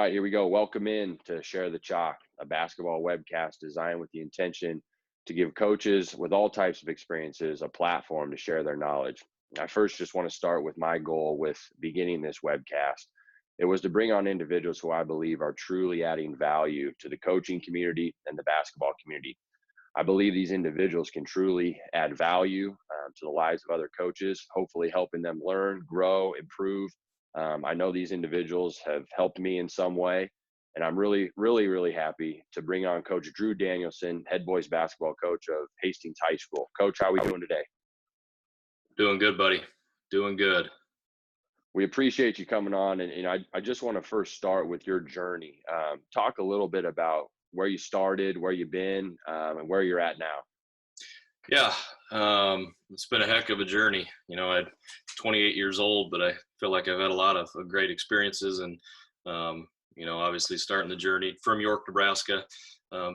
right, here we go. Welcome in to Share the Chalk, a basketball webcast designed with the intention to give coaches with all types of experiences a platform to share their knowledge. I first just want to start with my goal with beginning this webcast. It was to bring on individuals who I believe are truly adding value to the coaching community and the basketball community. I believe these individuals can truly add value to the lives of other coaches, hopefully helping them learn, grow, improve. I know these individuals have helped me in some way, and I'm really happy to bring on Coach Drew Danielson, head boys basketball coach of Hastings High School. Coach, how are we doing today? Doing good, buddy. Doing good. We appreciate you coming on, and I just want to first start with your journey. Talk a little bit about where you started, where you've been, and where you're at now. Yeah, it's been a heck of a journey. I'm 28 years old, but I feel like I've had a lot of great experiences, and obviously starting the journey from York, Nebraska.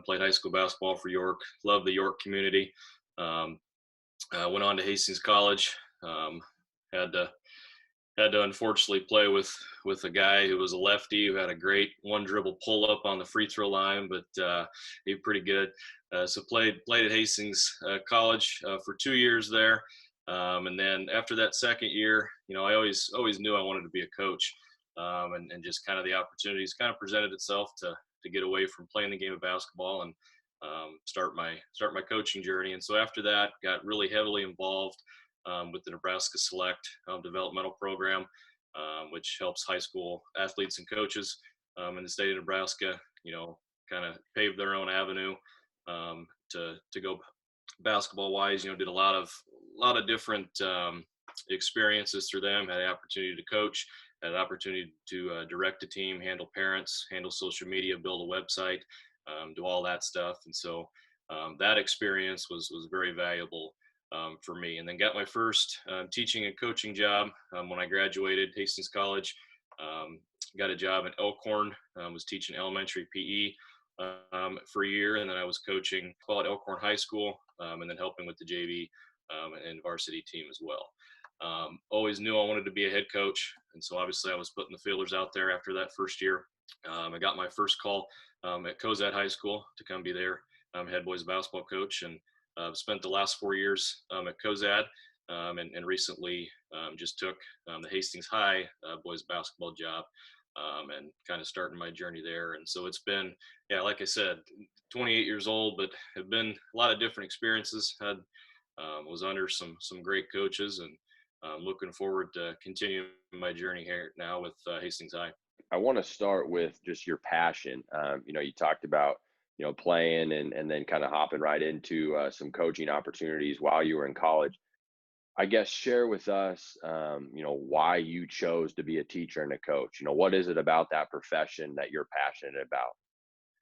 Played high school basketball for York. Love the York community. Went on to Hastings College. Had to unfortunately play with a guy who was a lefty who had a great one dribble pull up on the free throw line, but he was pretty good. So played at Hastings College for 2 years there, and then after that second year, I always knew I wanted to be a coach, and just kind of the opportunities kind of presented itself to get away from playing the game of basketball and start my coaching journey. And so after that, got really heavily involved with the Nebraska Select developmental program, which helps high school athletes and coaches in the state of Nebraska, kind of pave their own avenue to go basketball wise. Did a lot of different experiences through them. Had the opportunity to coach, had an opportunity to direct a team, handle parents, handle social media, build a website, do all that stuff. And so that experience was very valuable for me. And then got my first teaching and coaching job when I graduated Hastings College. Got a job at Elkhorn, was teaching elementary PE for a year, and then I was coaching at Elkhorn High School, and then helping with the JV and varsity team as well. Always knew I wanted to be a head coach, and so obviously I was putting the feelers out there after that first year. I got my first call at Cozad High School to come be their head boys basketball coach, and spent the last 4 years at Cozad, and recently just took the Hastings High boys basketball job, and kind of starting my journey there. And so it's been, yeah, like I said, 28 years old, but have been a lot of different experiences. Was under some great coaches, and looking forward to continuing my journey here now with Hastings High. I want to start with just your passion. You talked about playing and then kind of hopping right into some coaching opportunities while you were in college. I guess share with us, why you chose to be a teacher and a coach. What is it about that profession that you're passionate about?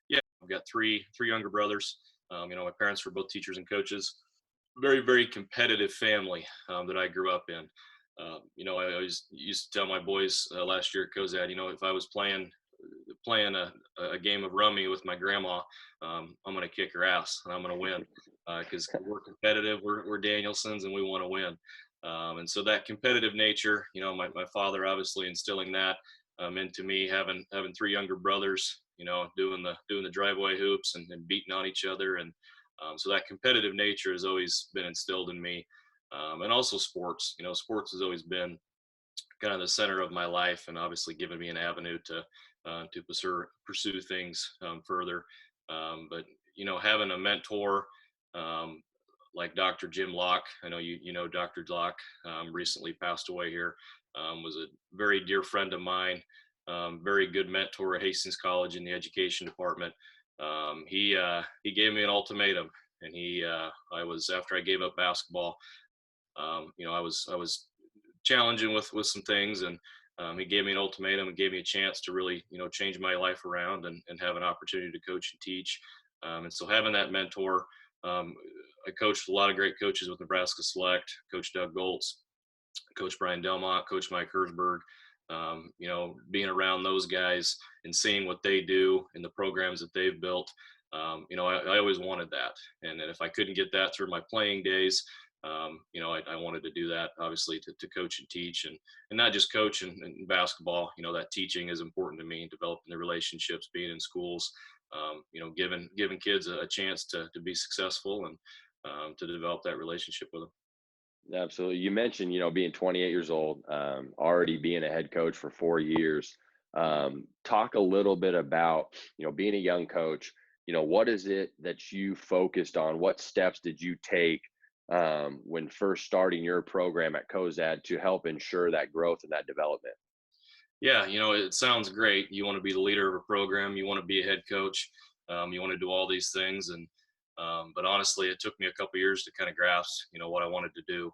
Yeah, I've got three younger brothers. My parents were both teachers and coaches. Very competitive family that I grew up in. I always used to tell my boys last year at Cozad, if I was playing a game of rummy with my grandma, I'm going to kick her ass and I'm going to win, because we're competitive. We're Danielsons and we want to win. And so that competitive nature, my father obviously instilling that into me, having three younger brothers, doing the driveway hoops and beating on each other. And so that competitive nature has always been instilled in me. And also sports, sports has always been kind of the center of my life, and obviously given me an avenue to pursue things further. But having a mentor like Dr. Jim Locke, I know you know Dr. Locke, recently passed away here, was a very dear friend of mine, very good mentor at Hastings College in the education department. He gave me an ultimatum, and after I gave up basketball, I was challenging with some things, and he gave me an ultimatum and gave me a chance to really, change my life around and have an opportunity to coach and teach. And so having that mentor, I coached a lot of great coaches with Nebraska Select, Coach Doug Goltz, Coach Brian Delmont, Coach Mike Herzberg. Being around those guys and seeing what they do in the programs that they've built, I always wanted that. And if I couldn't get that through my playing days, I wanted to do that, obviously, to coach and teach, and not just coach and basketball. That teaching is important to me, developing the relationships, being in schools, giving kids a chance to be successful and to develop that relationship with them. Absolutely. You mentioned, being 28 years old, already being a head coach for 4 years. Talk a little bit about, being a young coach. What is it that you focused on? What steps did you take when first starting your program at COZAD to help ensure that growth and that development? Yeah, it sounds great. You want to be the leader of a program. You want to be a head coach. You want to do all these things, and but honestly, it took me a couple years to kind of grasp, what I wanted to do.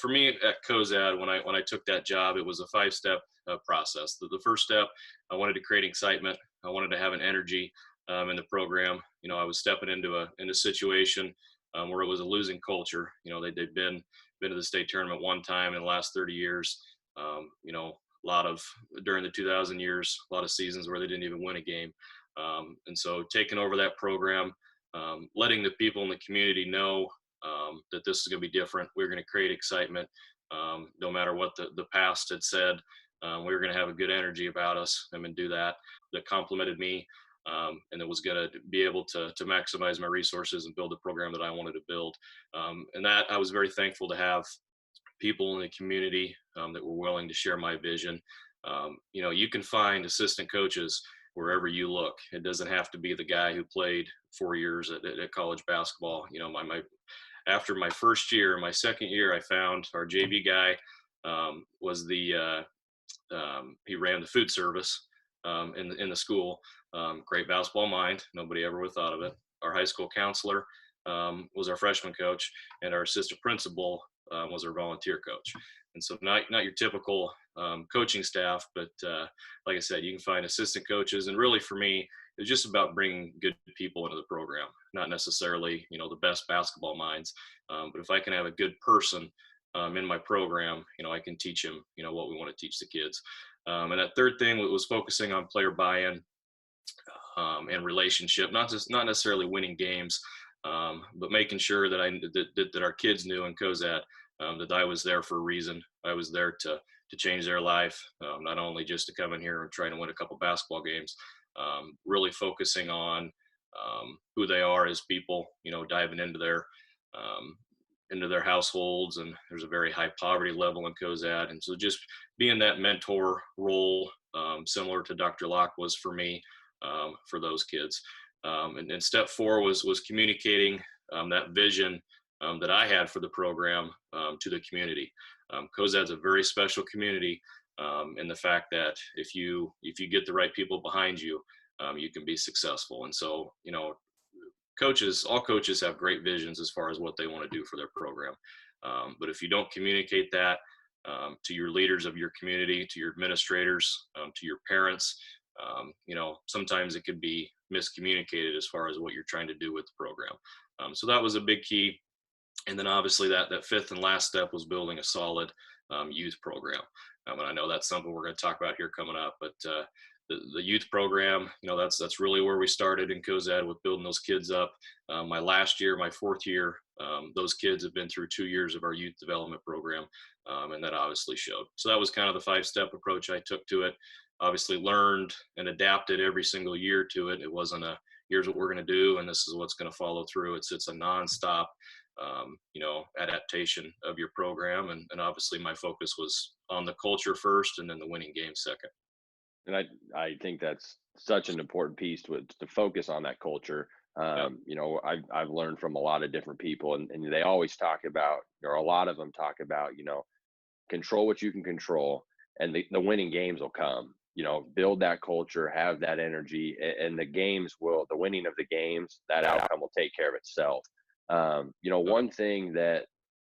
For me at COZAD, when I took that job, it was a 5-step process. The first step, I wanted to create excitement. I wanted to have an energy in the program. I was stepping into a situation where it was a losing culture. They'd been to the state tournament one time in the last 30 years. A lot of during the 2000 years, a lot of seasons where they didn't even win a game. And so taking over that program, letting the people in the community know that this is going to be different. We're going to create excitement. No matter what the past had said, we were going to have a good energy about us and do that. That complimented me, and it was going to be able to maximize my resources and build the program that I wanted to build. And that I was very thankful to have people in the community that were willing to share my vision. You can find assistant coaches wherever you look. It doesn't have to be the guy who played 4 years at college basketball. After my first year, my second year, I found our JV guy was he ran the food service in the school. Great basketball mind. Nobody ever would have thought of it. Our high school counselor was our freshman coach, and our assistant principal was our volunteer coach. And so not your typical coaching staff, but like I said, you can find assistant coaches. And really for me, it's just about bringing good people into the program, not necessarily, the best basketball minds. But if I can have a good person in my program, I can teach them, what we want to teach the kids. And that third thing was focusing on player buy-in and relationship, not necessarily winning games, but making sure that our kids knew in COZAD that I was there for a reason. I was there to change their life, not only just to come in here and try to win a couple basketball games. Really focusing on who they are as people, diving into their households, and there's a very high poverty level in COZAD, and so just being that mentor role, similar to Dr. Locke was for me, for those kids. And step 4 was communicating that vision that I had for the program to the community. COZAD's a very special community in the fact that if you get the right people behind you, you can be successful. And so, all coaches have great visions as far as what they want to do for their program. But if you don't communicate that to your leaders of your community, to your administrators, to your parents, sometimes it could be miscommunicated as far as what you're trying to do with the program. So that was a big key. And then obviously that 5th and last step was building a solid youth program. And I know that's something we're going to talk about here coming up, but the youth program, that's really where we started in COZAD with building those kids up. My last year, my 4th year, those kids have been through 2 years of our youth development program, and that obviously showed. So that was kind of the 5-step approach I took to it. Obviously learned and adapted every single year to it. It wasn't here's what we're going to do and this is what's going to follow through. It's a nonstop adaptation of your program, and obviously my focus was on the culture first and then the winning game second. And I think that's such an important piece to focus on that culture. Yeah. I've learned from a lot of different people, and they always talk about, or a lot of them talk about, control what you can control, and the winning games will come. Build that culture, have that energy, and the winning of the games, that outcome will take care of itself. One thing that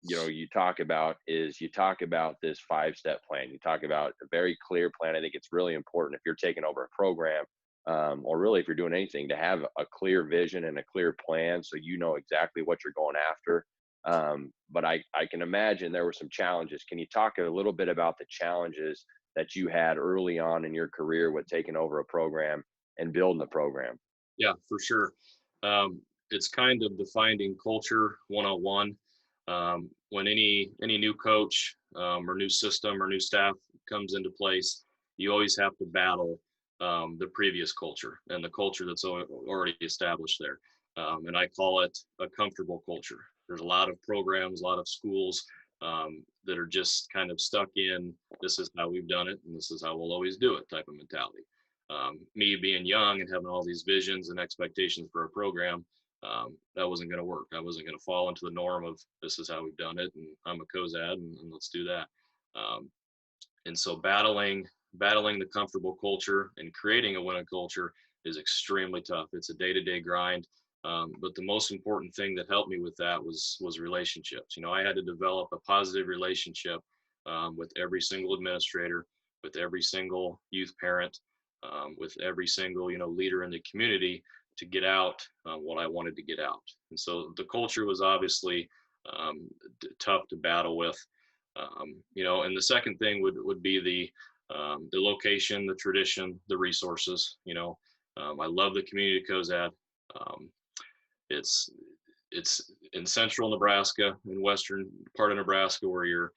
you talk about this 5-step plan. You talk about a very clear plan. I think it's really important if you're taking over a program, or really if you're doing anything, to have a clear vision and a clear plan so you know exactly what you're going after. But I can imagine there were some challenges. Can you talk a little bit about the challenges that you had early on in your career with taking over a program and building the program? Yeah, for sure. It's kind of defining culture 101. When any new coach or new system or new staff comes into place, you always have to battle the previous culture and the culture that's already established there. And I call it a comfortable culture. There's a lot of programs, a lot of schools that are just kind of stuck in, this is how we've done it and this is how we'll always do it type of mentality. Me being young and having all these visions and expectations for a program, that wasn't going to work. I wasn't going to fall into the norm of this is how we've done it and I'm a COSAD and let's do that. And so battling the comfortable culture and creating a winning culture is extremely tough. It's a day-to-day grind. But the most important thing that helped me with that was relationships. You know, I had to develop a positive relationship with every single administrator, with every single youth parent, with every single, you know, leader in the community to get out what I wanted to get out. And so the culture was obviously tough to battle with. You know, and the second thing would be the location, the tradition, the resources. You know, I love the community of COSAD. It's in central Nebraska, in western part of Nebraska, where you're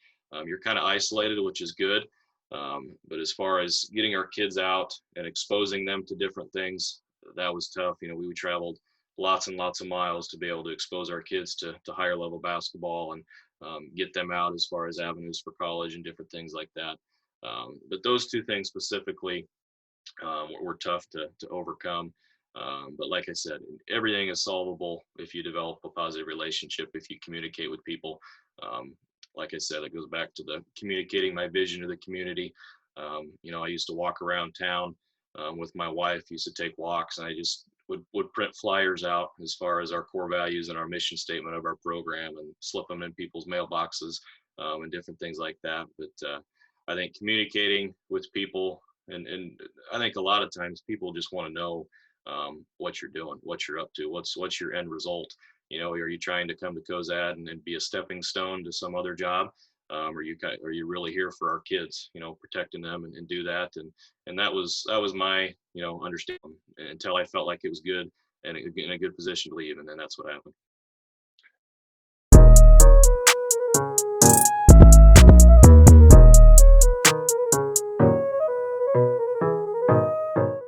kind of isolated, which is good. But as far as getting our kids out and exposing them to different things, that was tough. You know, we traveled lots and lots of miles to be able to expose our kids to higher level basketball and get them out as far as avenues for college and different things like that. But those two things specifically were tough to overcome. But like I said, everything is solvable if you develop a positive relationship, if you communicate with people. Like I said, it goes back to the communicating my vision to the community. You know, I used to walk around town with my wife, used to take walks, and I just would print flyers out as far as our core values and our mission statement of our program and slip them in people's mailboxes and different things like that. But I think communicating with people, and I think a lot of times people just want to know what you're doing, what you're up to, what's your end result. You know, are you trying to come to COSAD and be a stepping stone to some other job? Are you really here for our kids, you know, protecting them and do that? And that was my, you know, understanding until I felt like it was good and in a good position to leave. And then that's what happened.